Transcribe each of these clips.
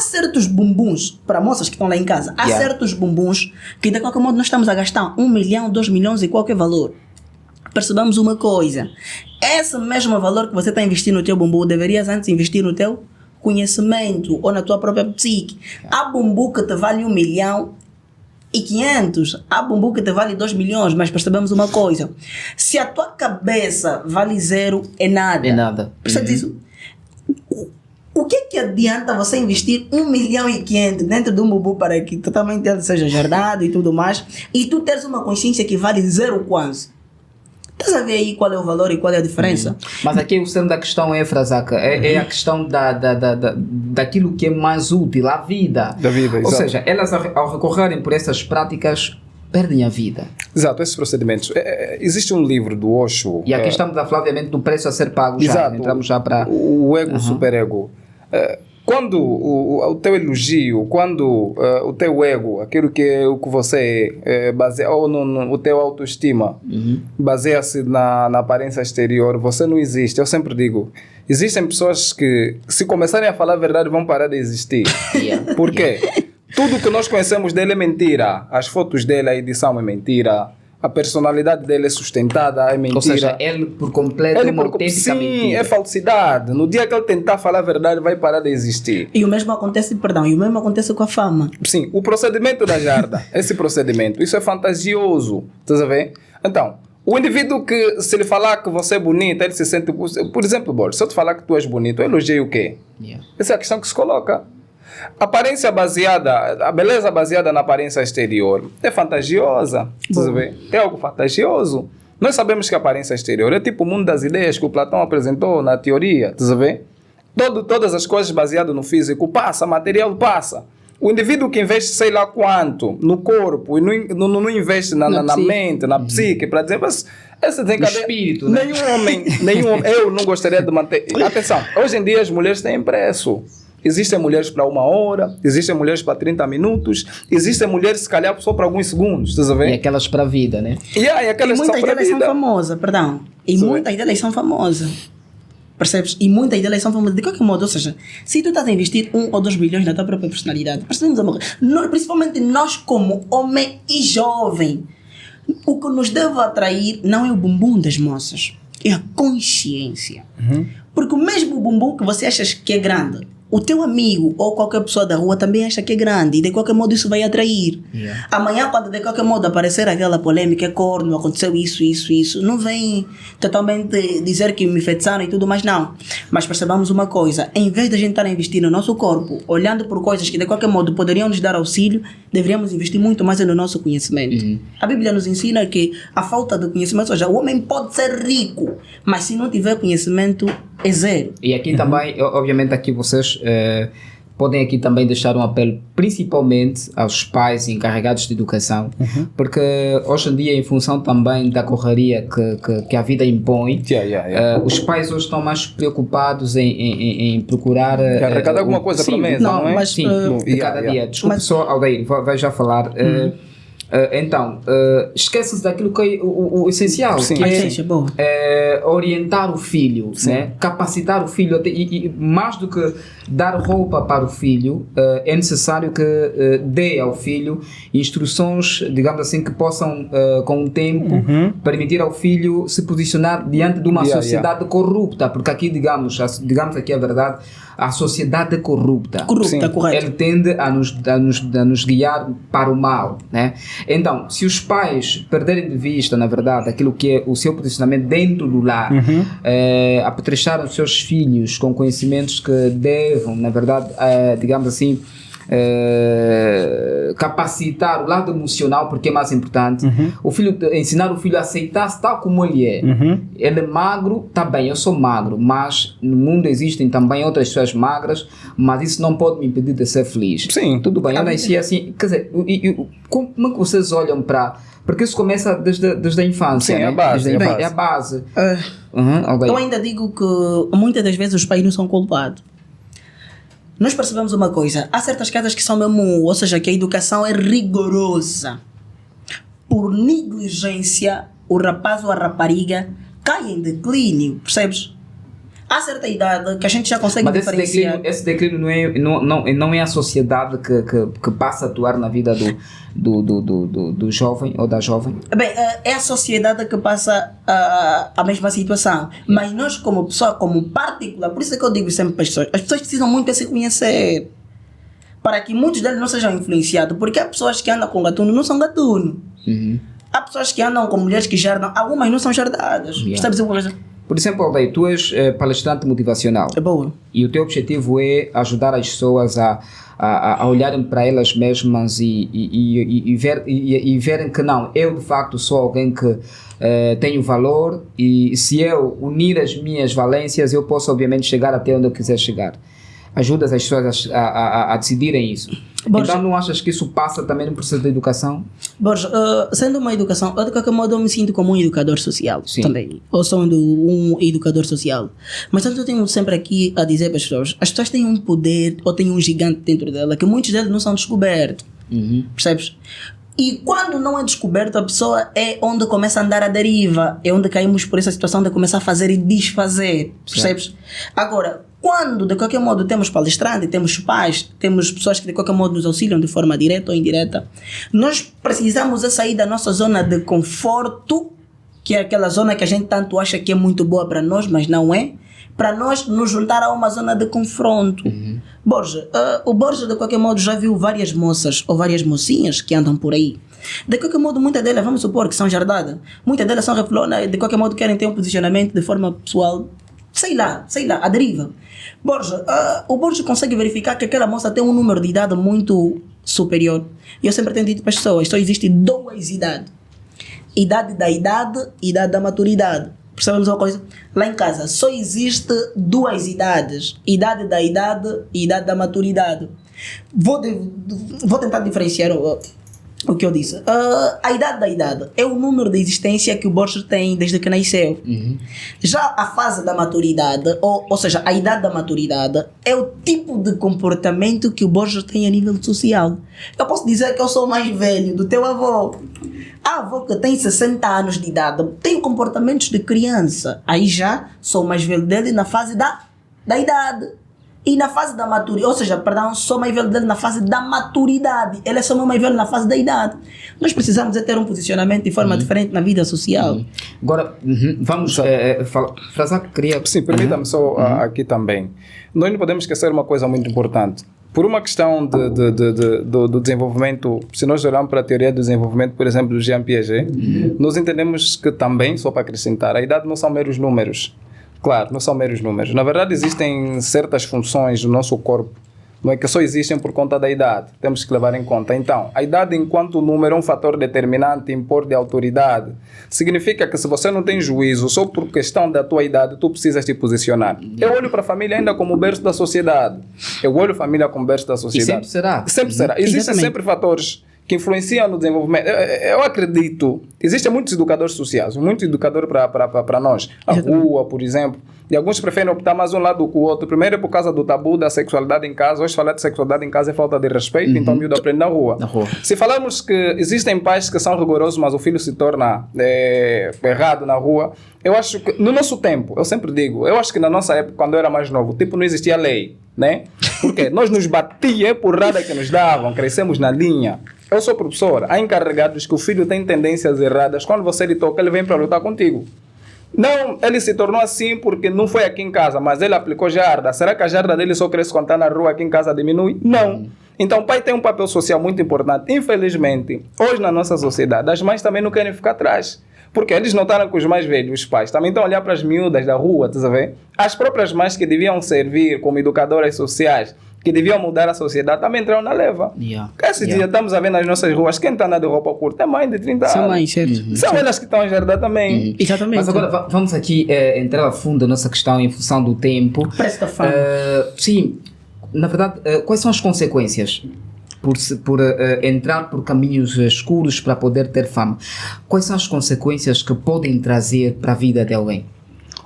certos bumbuns, para moças que estão lá em casa, há certos bumbuns que de qualquer modo nós estamos a gastar 1 milhão, 2 milhões e qualquer valor. Percebamos uma coisa, esse mesmo valor que você está investindo no teu bumbum, deverias antes investir no teu conhecimento ou na tua própria psique. Há bumbum que te vale 1 milhão e 500, há bumbum que te vale 2 milhões, mas percebemos uma coisa, se a tua cabeça vale 0, é nada. É nada. Percebes isso? O que adianta você investir 1 milhão e 500 dentro de um bumbum para que totalmente ele seja jardado e tudo mais, e tu teres uma consciência que vale 0 quase? Estás a ver aí qual é o valor e qual é a diferença? Mas aqui o centro da questão é, Frazaca, é a questão daquilo que é mais útil, a vida. Da vida, Ou exato. seja, elas ao recorrerem por essas práticas, perdem a vida. Exato, esses procedimentos. Existe um livro do Osho. E aqui estamos a falar, obviamente, do preço a ser pago. Exato. Já entramos já para... O ego, o superego. Quando o teu elogio, quando o teu ego, aquilo que é o que você baseia, ou o teu autoestima, baseia-se na aparência exterior, você não existe. Eu sempre digo, existem pessoas que, se começarem a falar a verdade, vão parar de existir. Por quê? Tudo que nós conhecemos dele é mentira. As fotos dele, a edição é mentira. A personalidade dele é sustentada, é mentira. Ou seja, ele por completo é uma autêntica mentira. Sim, é falsidade. No dia que ele tentar falar a verdade, vai parar de existir. E o mesmo acontece com a fama. Sim, o procedimento da jarda, esse procedimento, isso é fantasioso. Estás a ver? Então, o indivíduo que, se ele falar que você é bonita, ele se sente... Por exemplo, Boris, se eu te falar que tu és bonito, eu elogio o quê? Essa é a questão que se coloca. A beleza baseada na aparência exterior é fantasiosa. Estás a ver? É algo fantasioso. Nós sabemos que a aparência exterior é tipo o mundo das ideias que o Platão apresentou na teoria. Estás a ver? Todas as coisas baseadas no físico passa, material passa. O indivíduo que investe sei lá quanto no corpo e não investe na mente, na psique, para dizer, mas essa tem espírito, né? Nenhum homem, eu não gostaria de manter. Atenção, hoje em dia as mulheres têm preço. Existem mulheres para 1 hora, existem mulheres para 30 minutos, existem mulheres, se calhar, só para alguns segundos, estás a ver? E aquelas para a vida, né? E aquelas E muitas delas são famosas, perdão. E muitas delas são famosas. Percebes? E muitas delas são famosas. De qualquer modo, ou seja, se tu estás a investir 1 ou 2 bilhões na tua própria personalidade, percebemos uma coisa, principalmente nós como homem e jovem, o que nos deve atrair não é o bumbum das moças, é a consciência. Porque o mesmo bumbum que você acha que é grande, o teu amigo ou qualquer pessoa da rua também acha que é grande e de qualquer modo isso vai atrair. Amanhã, quando de qualquer modo aparecer aquela polêmica, é corno, aconteceu isso, não vem totalmente dizer que me enfeitiçaram e tudo mais, não. Mas percebamos uma coisa, em vez de a gente estar a investir no nosso corpo, olhando por coisas que de qualquer modo poderiam nos dar auxílio, deveríamos investir muito mais no nosso conhecimento. A Bíblia nos ensina que a falta de conhecimento, ou seja, o homem pode ser rico, mas se não tiver conhecimento, é zero. E aqui também, obviamente, aqui vocês podem aqui também deixar um apelo, principalmente aos pais encarregados de educação, porque hoje em dia, em função também da correria que a vida impõe, os pais hoje estão mais preocupados em procurar... arrecadar alguma coisa para a mesa, não é? Mas, sim, de cada dia. Desculpe só, Aldeir, vai já falar... Então, esquece-se daquilo que é o essencial, que é orientar o filho, né? Capacitar o filho, e mais do que dar roupa para o filho, é necessário que dê ao filho instruções, digamos assim, que possam, com o tempo, permitir ao filho se posicionar diante de uma sociedade corrupta, porque aqui, digamos aqui a verdade, a sociedade é corrupta. Correto. Ele tende a nos guiar para o mal, né? Então, se os pais perderem de vista, na verdade, aquilo que é o seu posicionamento dentro do lar, apetrechar os seus filhos com conhecimentos que devam, na verdade, digamos assim, capacitar o lado emocional, porque é mais importante. Ensinar o filho a aceitar-se tal como ele é. Ele é magro, tá bem, eu sou magro, mas no mundo existem também outras pessoas magras, mas isso não pode me impedir de ser feliz. Sim. Tudo bem, eu nasci assim, quer dizer, como é que vocês olham para... Porque isso começa desde a infância. Sim, né? É a base. Eu ainda digo que muitas das vezes os pais não são culpados. Nós percebemos uma coisa, há certas casas que são mesmo, ou seja, que a educação é rigorosa. Por negligência, o rapaz ou a rapariga cai em declínio, percebes? há certa idade que a gente já consegue mas diferenciar. Esse declínio não é a sociedade que passa a atuar na vida do jovem ou da jovem? Bem, é a sociedade que passa a mesma situação. Mas nós, como pessoa, como particular, por isso é que eu digo sempre para as pessoas precisam muito de se conhecer. Para que muitos deles não sejam influenciados. Porque há pessoas que andam com gatuno, não são gatuno. Há pessoas que andam com mulheres que jardam, algumas não são jardadas. Percebes uma coisa? Por exemplo, Aldeia, tu és palestrante motivacional. É boa. E o teu objetivo é ajudar as pessoas a olharem para elas mesmas e verem que não, eu de facto sou alguém que tenho valor e se eu unir as minhas valências, eu posso obviamente chegar até onde eu quiser chegar. Ajudas as pessoas a decidirem isso. Borja, então não achas que isso passa também no processo de educação? Borja, sendo uma educação, eu de qualquer modo eu me sinto como um educador social. Sim. Também. Ou sendo um educador social. Mas tanto eu tenho sempre aqui a dizer para as pessoas têm um poder ou têm um gigante dentro dela que muitos deles não são descobertos. Percebes? E quando não é descoberto, a pessoa é onde começa a andar à deriva. É onde caímos por essa situação de começar a fazer e desfazer. Percebes? Certo. Agora, quando de qualquer modo temos palestrante, temos pais, temos pessoas que de qualquer modo nos auxiliam de forma direta ou indireta, nós precisamos de sair da nossa zona de conforto, que é aquela zona que a gente tanto acha que é muito boa para nós, mas não é, para nós nos juntar a uma zona de confronto. Borja, o Borja de qualquer modo já viu várias moças ou várias mocinhas que andam por aí. De qualquer modo, muitas delas, vamos supor que são jardadas, muitas delas são reflonas, de qualquer modo querem ter um posicionamento de forma pessoal, sei lá, a deriva. Borja, o Borja consegue verificar que aquela moça tem um número de idade muito superior. E eu sempre tenho dito para as pessoas, só existe 2 idades. Idade da maturidade. Percebemos uma coisa? Lá em casa só existe 2 idades. Idade da idade e idade da maturidade. Vou tentar diferenciar o que eu disse. A idade da idade é o número de existência que o Borja tem desde que nasceu. Já a fase da maturidade, ou seja, a idade da maturidade, é o tipo de comportamento que o Borja tem a nível social. Eu posso dizer que eu sou mais velho do teu avô. A avó que tem 60 anos de idade tem comportamentos de criança. Aí já sou mais velho dele na fase da idade. E na fase da maturidade, ou seja, perdão, sou mais velho dele na fase da maturidade. Ele é só mais velho na fase da idade. Nós precisamos de ter um posicionamento de forma diferente na vida social. Agora, vamos falar que queria... Sim, permita-me só aqui também. Nós não podemos esquecer uma coisa muito importante. Por uma questão do desenvolvimento, se nós olharmos para a teoria do desenvolvimento, por exemplo, do Jean Piaget, nós entendemos que também, só para acrescentar, a idade não são meros números. Claro, não são meros números. Na verdade, existem certas funções do nosso corpo, não é que só existem por conta da idade. Temos que levar em conta. Então, a idade enquanto número é um fator determinante, impor de autoridade. Significa que se você não tem juízo, só por questão da tua idade, tu precisas te posicionar. Eu olho para a família ainda como o berço da sociedade. Eu olho a família como berço da sociedade. E sempre será. Sempre será. Existem sempre fatores que influenciam no desenvolvimento. Eu acredito, existem muitos educadores sociais, muitos educadores para nós. A rua, por exemplo. E alguns preferem optar mais um lado do que o outro. Primeiro é por causa do tabu da sexualidade em casa. Hoje falar de sexualidade em casa é falta de respeito, então o miúdo aprende na rua. Se falarmos que existem pais que são rigorosos, mas o filho se torna errado na rua, eu acho que no nosso tempo, eu sempre digo, eu acho que na nossa época, quando eu era mais novo, tipo, não existia lei, né? Porque nós nos batia porrada que nos davam, crescemos na linha. Eu sou professor, há encarregados que o filho tem tendências erradas. Quando você lhe toca, ele vem para lutar contigo. Não, ele se tornou assim porque não foi aqui em casa, mas ele aplicou jarda. Será que a jarda dele só cresce quando está na rua, aqui em casa diminui? Não. Então o pai tem um papel social muito importante. Infelizmente, hoje na nossa sociedade, as mães também não querem ficar atrás. Porque eles notaram que os mais velhos, os pais, também estão a olhar para as miúdas da rua, tá vendo? As próprias mães que deviam servir como educadoras sociais, que deviam mudar a sociedade, também entraram na leva. Esse dia estamos a ver nas nossas ruas, quem está andando de roupa curta é mãe de 30 anos. São mães, certo. São elas que estão a jardar também. Exatamente. Mas agora vamos aqui entrar a fundo nessa questão em função do tempo. Presta fama. Sim, na verdade, quais são as consequências por entrar por caminhos escuros para poder ter fama? Quais são as consequências que podem trazer para a vida de alguém?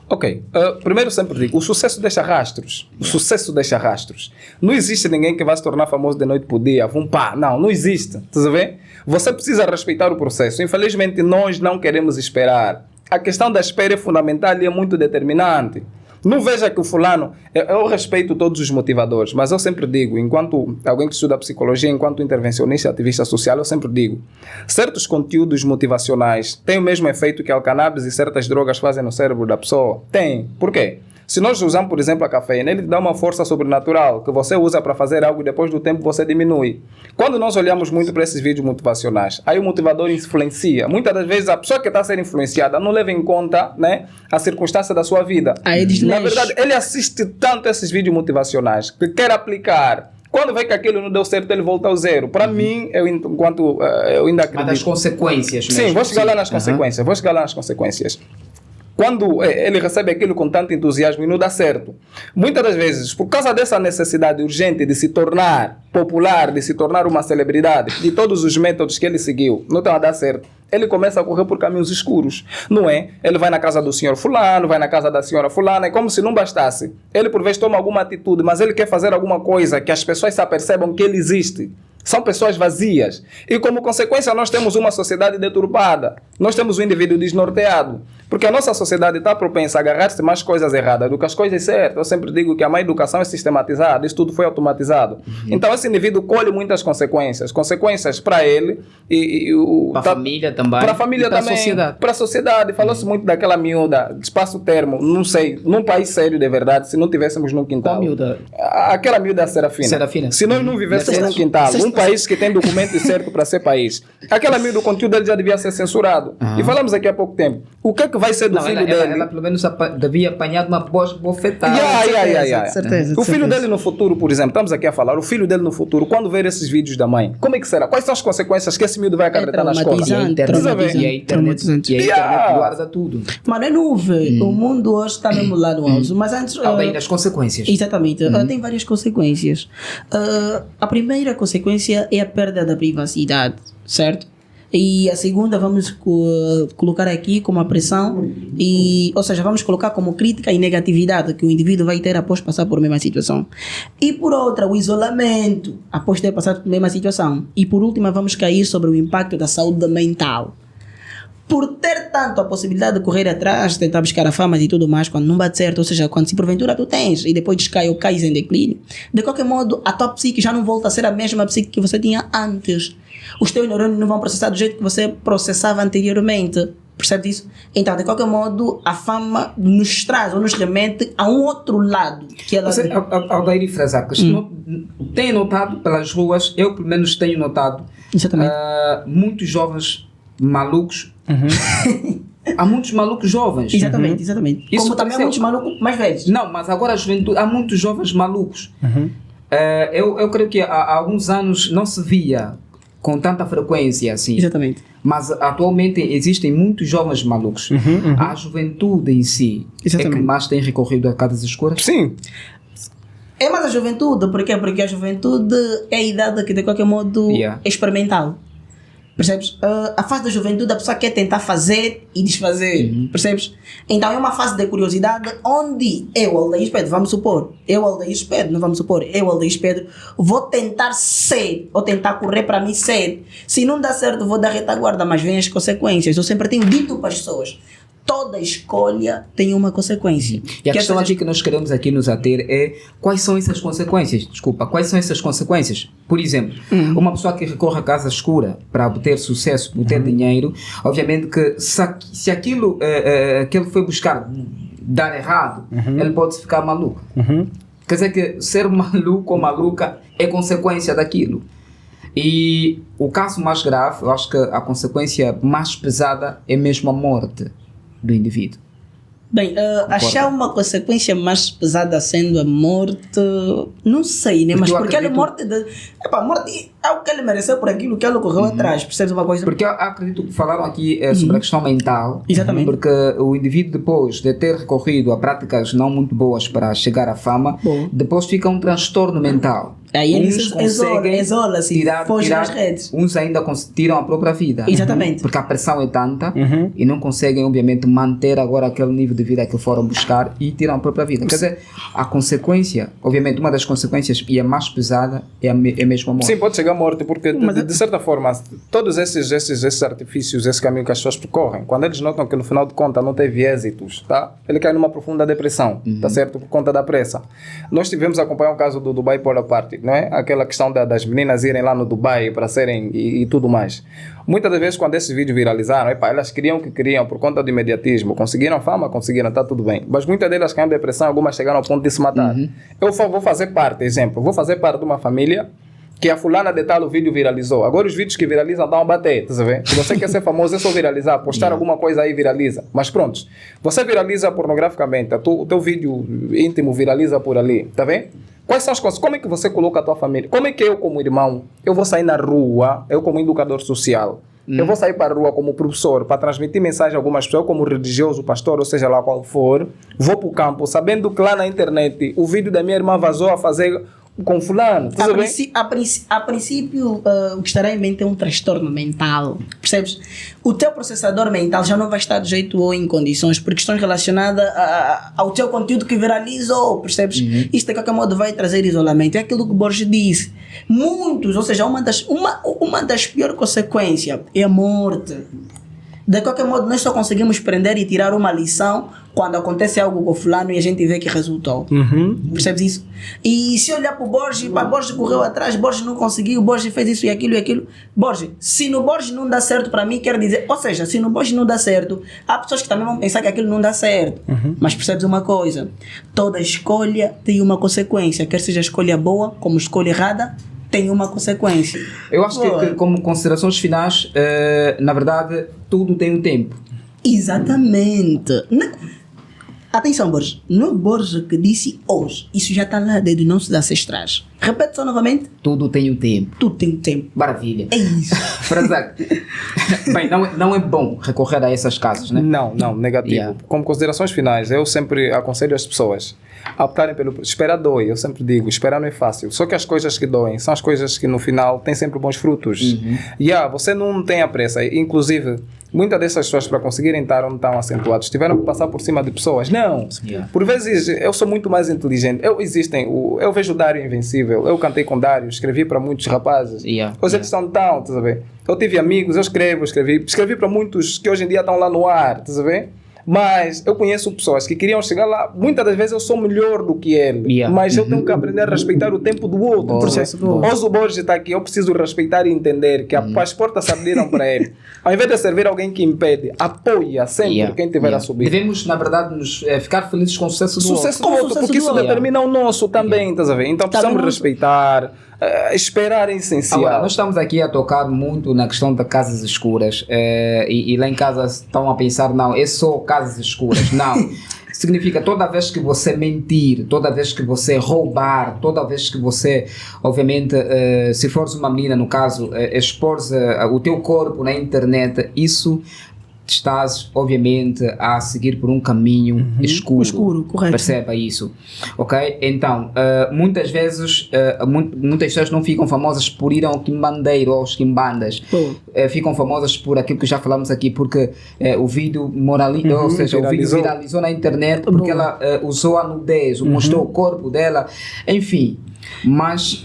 Ok, primeiro sempre digo, o sucesso deixa rastros. O sucesso deixa rastros. Não existe ninguém que vai se tornar famoso de noite para o dia. Não existe. Você precisa respeitar o processo. Infelizmente, nós não queremos esperar. A questão da espera é fundamental e é muito determinante. Não veja que o fulano... Eu respeito todos os motivadores, mas eu sempre digo, enquanto alguém que estuda psicologia, enquanto intervencionista e ativista social, eu sempre digo, certos conteúdos motivacionais têm o mesmo efeito que a cannabis e certas drogas fazem no cérebro da pessoa? Tem. Por quê? Se nós usamos, por exemplo, a cafeína, ele dá uma força sobrenatural que você usa para fazer algo e depois do tempo você diminui. Quando nós olhamos muito para esses vídeos motivacionais, aí o motivador influencia. Muitas das vezes a pessoa que está a ser influenciada não leva em conta, né, a circunstância da sua vida. Na verdade, ele assiste tanto esses vídeos motivacionais que quer aplicar. Quando vê que aquilo não deu certo, ele volta ao zero. Para mim, eu ainda acredito. Mas das consequências mesmo. Sim, vou chegar lá nas consequências. Quando ele recebe aquilo com tanto entusiasmo e não dá certo. Muitas das vezes, por causa dessa necessidade urgente de se tornar popular, de se tornar uma celebridade, de todos os métodos que ele seguiu, não estão a dar certo. Ele começa a correr por caminhos escuros, não é? Ele vai na casa do senhor fulano, vai na casa da senhora fulana, é como se não bastasse. Ele por vezes toma alguma atitude, mas ele quer fazer alguma coisa que as pessoas se apercebam que ele existe. São pessoas vazias. E como consequência nós temos uma sociedade deturpada. Nós temos um indivíduo desnorteado. Porque a nossa sociedade está propensa a agarrar-se mais coisas erradas do que as coisas certas. Eu sempre digo que a má educação é sistematizada. Isso tudo foi automatizado. Então esse indivíduo colhe muitas consequências. Consequências para ele para a família também. Para a família também. Para a sociedade. Falou-se muito daquela miúda, espaço termo, não sei, num país sério de verdade, se não tivéssemos num quintal. Qual miúda? Aquela miúda Serafina. Se nós não vivêssemos num quintal, um país que tem documento certo para ser país. Aquela miúda, o conteúdo dele já devia ser censurado. E falamos aqui há pouco tempo. O que é que vai ser do filho dele? Ela pelo menos devia apanhar uma bofetada. Certeza. O filho dele no futuro, por exemplo, estamos aqui a falar, o filho dele no futuro, quando ver esses vídeos da mãe, como é que será? Quais são as consequências que esse miúdo vai acarretar na escola? E a internet guarda tudo. Mas não vê. O mundo hoje está mesmo lá no alto. Mas antes... Além das consequências. Exatamente. Tem várias consequências. A primeira consequência é a perda da privacidade, certo? E a segunda vamos colocar aqui como a pressão, ou seja, vamos colocar como crítica e negatividade que o indivíduo vai ter após passar por a mesma situação. E por outra, o isolamento após ter passado por a mesma situação. E por última, vamos cair sobre o impacto da saúde mental. Por ter tanto a possibilidade de correr atrás, tentar buscar a fama e tudo mais, quando não bate certo, ou seja, quando se porventura tu tens e depois descai ou cais em declínio, de qualquer modo, a tua psique já não volta a ser a mesma psique que você tinha antes. Os teus neurônios não vão processar do jeito que você processava anteriormente. Percebe isso? Então, de qualquer modo, a fama nos traz ou nos remete a um outro lado. Que ela... Aldair Frazacas, tenho notado pelas ruas, eu pelo menos tenho notado, muitos jovens malucos. Há muitos malucos jovens. Exatamente. Isso como também há muitos malucos mais velhos. Não, mas agora a juventude, há muitos jovens malucos. Eu creio que há alguns anos não se via com tanta frequência assim. Exatamente. Mas atualmente existem muitos jovens malucos. A juventude em si é que mais tem recorrido a casas escuras? Sim. É mais a juventude. Por quê? Porque a juventude é a idade que de qualquer modo é experimental. Percebes? A fase da juventude a pessoa quer tentar fazer e desfazer. Percebes? Então é uma fase de curiosidade onde eu, Aldair Pedro, vamos supor, eu, Aldair Pedro, vou tentar ser, ou tentar correr para mim ser. Se não dá certo, vou dar retaguarda, mas vem as consequências. Eu sempre tenho dito para as pessoas, toda escolha tem uma consequência. E a questão aqui que nós queremos aqui nos ater é quais são essas consequências? Quais são essas consequências? Por exemplo, uma pessoa que recorre à casa escura para obter sucesso, obter dinheiro, obviamente que se aquilo que ele foi buscar dar errado, ele pode ficar maluco. Quer dizer que ser maluco ou maluca é consequência daquilo. E o caso mais grave, eu acho que a consequência mais pesada é mesmo a morte do indivíduo. Bem, achar uma consequência mais pesada sendo a morte, não sei, né? Mas porque a morte a morte é o que ele mereceu por aquilo que ele correu atrás, percebes uma coisa? Porque eu acredito que falaram aqui sobre a questão mental. Exatamente. Porque o indivíduo, depois de ter recorrido a práticas não muito boas para chegar à fama, depois fica um transtorno mental. Aí eles isolam-se, tirar das redes. Uns ainda tiram a própria vida. Exatamente. Porque a pressão é tanta e não conseguem, obviamente, manter agora aquele nível de vida que foram buscar e tiram a própria vida. Quer dizer, a consequência, obviamente, uma das consequências e a mais pesada é mesmo a morte. Sim, pode chegar à morte, porque de certa forma, todos esses artifícios, esse caminho que as pessoas percorrem, quando eles notam que no final de contas não teve êxitos, tá? Ele cai numa profunda depressão, tá certo? Por conta da pressa. Nós tivemos a acompanhar o caso do Dubai Polar Party, não é? Aquela questão das meninas irem lá no Dubai para serem e tudo mais. Muitas das vezes quando esses vídeos viralizaram, elas queriam o que queriam por conta do imediatismo, conseguiram fama, está tudo bem. Mas muitas delas caíram em depressão, algumas chegaram ao ponto de se matar. Eu vou fazer parte, vou fazer parte de uma família que a fulana de tal o vídeo viralizou. Agora os vídeos que viralizam dão a bater, tá vendo? Se você quer ser famoso é só viralizar, postar alguma coisa aí viraliza. Mas pronto, você viraliza pornograficamente, o teu vídeo íntimo viraliza por ali, tá vendo? Quais são as coisas? Como é que você coloca a tua família? Como é que eu como irmão, eu vou sair na rua, eu como educador social, eu vou sair para a rua como professor para transmitir mensagem a algumas pessoas, como religioso, pastor, ou seja lá qual for, vou para o campo, sabendo que lá na internet o vídeo da minha irmã vazou a fazer com fulano. A princípio, o que estará em mente é um transtorno mental. Percebes? O teu processador mental já não vai estar de jeito ou em condições por questões relacionadas ao teu conteúdo que viralizou. Percebes? Isto de qualquer modo vai trazer isolamento. É aquilo que o Borges disse. Muitos, ou seja, uma das piores consequências é a morte. De qualquer modo, nós só conseguimos prender e tirar uma lição quando acontece algo com o fulano e a gente vê que resultou. Percebes isso? E se olhar para o Borges, Borges correu atrás, Borges não conseguiu, Borges fez isso e aquilo. Borges, se no Borges não dá certo para mim, quer dizer, ou seja, se no Borges não dá certo, há pessoas que também vão pensar que aquilo não dá certo. Mas percebes uma coisa? Toda escolha tem uma consequência, quer seja escolha boa, como escolha errada, tem uma consequência. Eu acho que como considerações finais, na verdade, tudo tem um tempo. Exatamente. Atenção, Borges. Não é Borges que disse hoje. Isso já está lá desde os nossos ancestrais. Repete só novamente. Tudo tem um tempo. Tudo tem um tempo. Maravilha. É isso. Bem, não é bom recorrer a essas casas, né? Não, negativo. Como considerações finais, eu sempre aconselho as pessoas a optarem pelo... Esperar dói, eu sempre digo, esperar não é fácil. Só que as coisas que doem são as coisas que no final têm sempre bons frutos. Você não tem a pressa. Inclusive, muitas dessas pessoas para conseguirem estar onde estão acentuados tiveram que passar por cima de pessoas. Não. Por vezes, eu sou muito mais inteligente. Eu vejo o Dário Invencível. Eu cantei com Dário, escrevi para muitos rapazes. Hoje eles estão tão, tá sabendo? Eu tive amigos, eu escrevi para muitos que hoje em dia estão lá no ar, tá sabendo? Mas eu conheço pessoas que queriam chegar lá. Muitas das vezes eu sou melhor do que ele, mas eu tenho que aprender a respeitar o tempo do outro. Hoje o Borges está aqui, eu preciso respeitar e entender que as portas se abriram para ele. Ao invés de servir alguém que impede, apoia sempre quem tiver a subir. Devemos, na verdade, ficar felizes com o sucesso do outro, porque isso determina o nosso também, estás a ver? Então precisamos respeitar. Esperar é essencial. Agora, nós estamos aqui a tocar muito na questão de casas escuras e lá em casa estão a pensar, não, é só casas escuras. Não. Significa toda vez que você mentir, toda vez que você roubar, toda vez que você, obviamente, se fores uma menina, no caso, expor o teu corpo na internet, isso estás, obviamente, a seguir por um caminho escuro. Correto. Perceba isso, ok? Então, muitas vezes, muitas pessoas não ficam famosas por ir ao quimbandeiro ou aos quimbandas. Ficam famosas por aquilo que já falamos aqui, porque o vídeo ou seja, o vídeo viralizou na internet porque ela usou a nudez, mostrou o corpo dela, enfim. Mas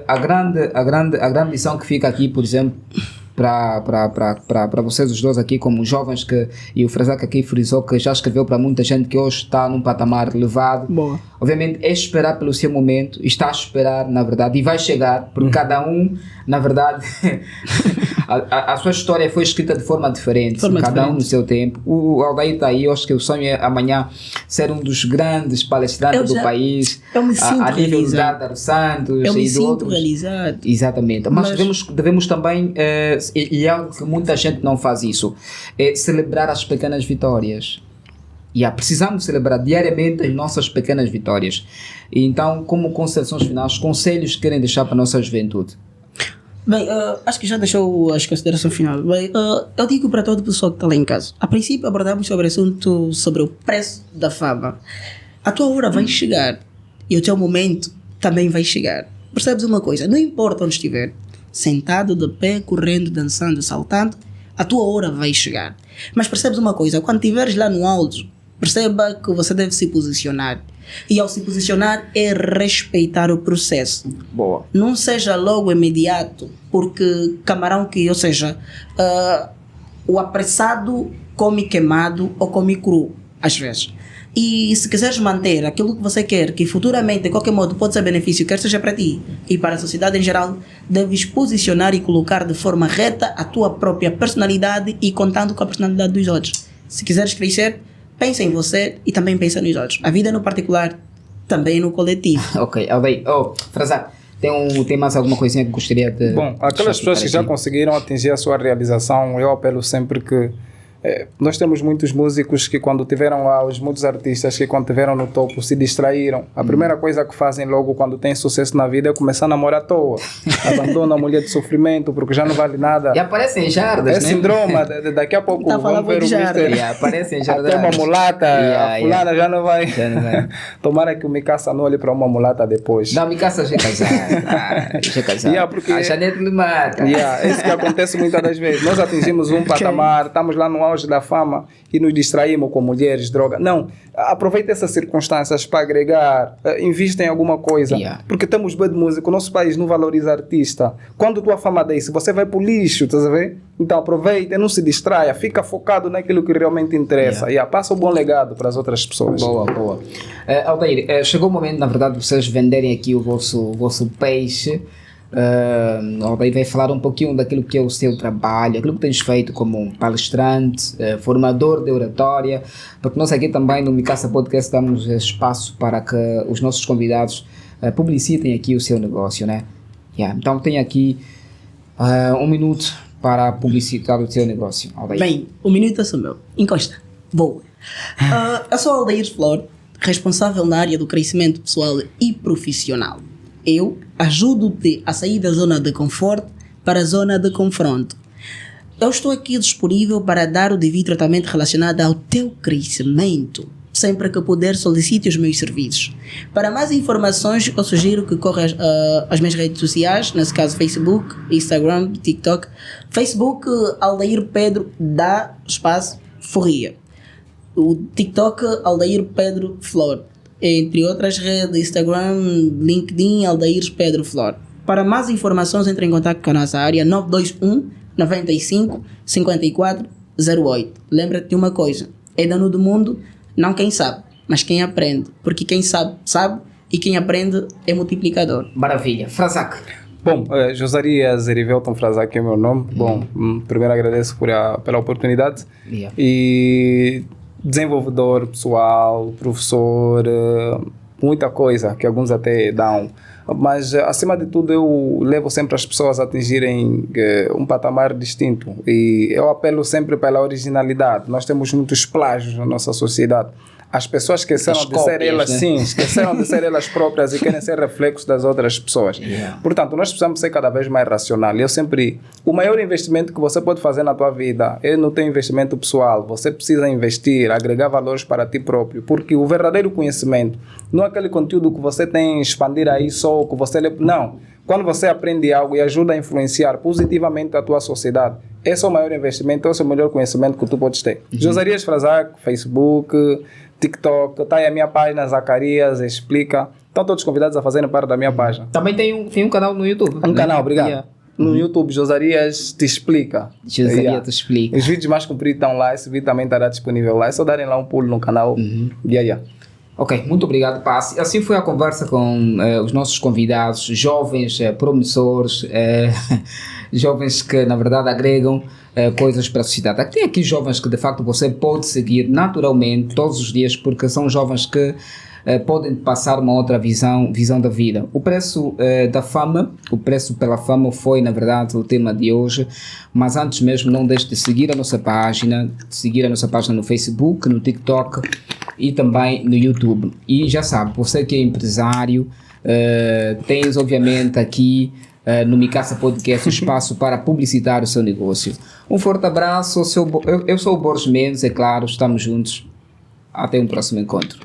a grande lição que fica aqui, por exemplo, para vocês os dois aqui, como jovens, e o Frazac aqui frisou que já escreveu para muita gente que hoje está num patamar elevado. Boa. Obviamente é esperar pelo seu momento, está a esperar, na verdade, e vai chegar, porque cada um, na verdade, a sua história foi escrita de forma diferente, cada um no seu tempo. O Aldair está aí, eu acho que o sonho é amanhã ser um dos grandes palestrantes do país, a nível do Dário Santos. Eu me sinto realizado. Exatamente, mas devemos também, e é algo que muita gente não faz isso, é celebrar as pequenas vitórias. Precisamos celebrar diariamente as nossas pequenas vitórias. Então, como considerações finais, conselhos que querem deixar para a nossa juventude? Bem, acho que já deixou as considerações finais. Bem, eu digo para todo o pessoal que está lá em casa. A princípio abordamos sobre o assunto, sobre o preço da fama. A tua hora vai chegar e o teu momento também vai chegar. percebes uma coisa, não importa onde estiver, sentado, de pé, correndo, dançando, saltando, a tua hora vai chegar. Mas percebes uma coisa, quando estiveres lá no alto, perceba que você deve se posicionar. E ao se posicionar é respeitar o processo. Boa. Não seja logo imediato, porque camarão que, ou seja, o apressado come queimado ou come cru, às vezes. E se quiseres manter aquilo que você quer, que futuramente, de qualquer modo, pode ser benefício, quer seja para ti e para a sociedade em geral, deves posicionar e colocar de forma reta a tua própria personalidade e contando com a personalidade dos outros. Se quiseres crescer, pensa em você e também pensa nos outros. A vida no particular, também no coletivo. Ok, Aldeir. Frazak, tem mais alguma coisinha que gostaria de... Bom, aquelas pessoas que já conseguiram atingir a sua realização, eu apelo sempre que nós temos muitos músicos que quando tiveram lá, muitos artistas que quando tiveram no topo se distraíram. A primeira coisa que fazem logo quando têm sucesso na vida é começar a namorar à toa. Abandona a mulher de sofrimento porque já não vale nada. E aparecem jardas, é síndrome, daqui a pouco vamos ver o Mister. Aparecem jardas. Até uma mulata, a fulana já não vai. Tomara que o Mikasa não olhe para uma mulata depois. Não, Mikasa já é casado. Já é casado. Porque a Janete lhe mata. É isso que acontece muitas das vezes. Nós atingimos um patamar, estamos lá no auge da fama e nos distraímos com mulheres, droga. Não, aproveita essas circunstâncias para agregar, invista em alguma coisa, porque temos bem de música, o nosso país não valoriza artista. Quando tua fama desce, você vai para o lixo, estás a ver? Então aproveita, não se distraia, fica focado naquilo que realmente interessa. Passa o bom legado para as outras pessoas. Boa. Aldeir, chegou o momento, na verdade, de vocês venderem aqui o vosso peixe. Aldeir vai falar um pouquinho daquilo que é o seu trabalho, aquilo que tens feito como palestrante, formador de oratória, porque nós aqui também no Mikasa Podcast damos espaço para que os nossos convidados publicitem aqui o seu negócio, né? Então tem aqui 1 minuto para publicitar o seu negócio, Aldeir. Bem, 1 minuto é só meu. Encosta. Boa. Eu sou Aldeir Flor, responsável na área do crescimento pessoal e profissional. Eu ajudo-te a sair da zona de conforto para a zona de confronto. Eu estou aqui disponível para dar o devido tratamento relacionado ao teu crescimento. Sempre que puder, solicite os meus serviços. Para mais informações, eu sugiro que corras às minhas redes sociais, nesse caso Facebook, Instagram, TikTok. Facebook, Aldeir Pedro dá espaço Forria. O TikTok, Aldeir Pedro Flor. Entre outras redes, Instagram, LinkedIn, Aldeir Pedro Flor. Para mais informações, entre em contato com a nossa área 921 95 54 08. Lembra-te de uma coisa, é dono do mundo, não quem sabe, mas quem aprende. Porque quem sabe, sabe, e quem aprende é multiplicador. Maravilha. Frazak. Bom, Josarias Erivelton Frazak é o meu nome. Bom, primeiro agradeço pela oportunidade. E desenvolvedor pessoal, professor, muita coisa que alguns até dão, mas acima de tudo eu levo sempre as pessoas a atingirem um patamar distinto e eu apelo sempre pela originalidade. Nós temos muitos plágios na nossa sociedade. As pessoas esqueceram de ser elas, né? Sim, esqueceram de ser elas próprias e querem ser reflexos das outras pessoas. Portanto, nós precisamos ser cada vez mais racional. O maior investimento que você pode fazer na tua vida é no teu investimento pessoal. Você precisa investir, agregar valores para ti próprio, porque o verdadeiro conhecimento não é aquele conteúdo que você tem expandir aí só, que você lê. Não. Quando você aprende algo e ajuda a influenciar positivamente a tua sociedade, esse é o maior investimento, esse é o melhor conhecimento que tu podes ter. Josarias Frazak, Facebook, TikTok, está aí a minha página, Zacarias Explica. Estão todos convidados a fazerem parte da minha página. Também tem um canal no YouTube. Canal, obrigado. No YouTube, Josarias Te Explica. Josarias Te Explica. Os vídeos mais compridos estão lá, esse vídeo também estará disponível lá. É só darem lá um pulo no canal. Ok, muito obrigado, Pá. Assim foi a conversa com os nossos convidados, jovens promissores, jovens que na verdade agregam coisas para a sociedade. Tem aqui jovens que de facto você pode seguir naturalmente todos os dias, porque são jovens que podem passar uma outra visão da vida. O preço da fama, o preço pela fama foi na verdade o tema de hoje, mas antes mesmo não deixe de seguir a nossa página, no Facebook, no TikTok e também no YouTube. E já sabe, você que é empresário, tens obviamente aqui no Mikasa Podcast espaço para publicitar o seu negócio. Um forte abraço, eu sou o Borges Mendes, é claro, estamos juntos. Até um próximo encontro.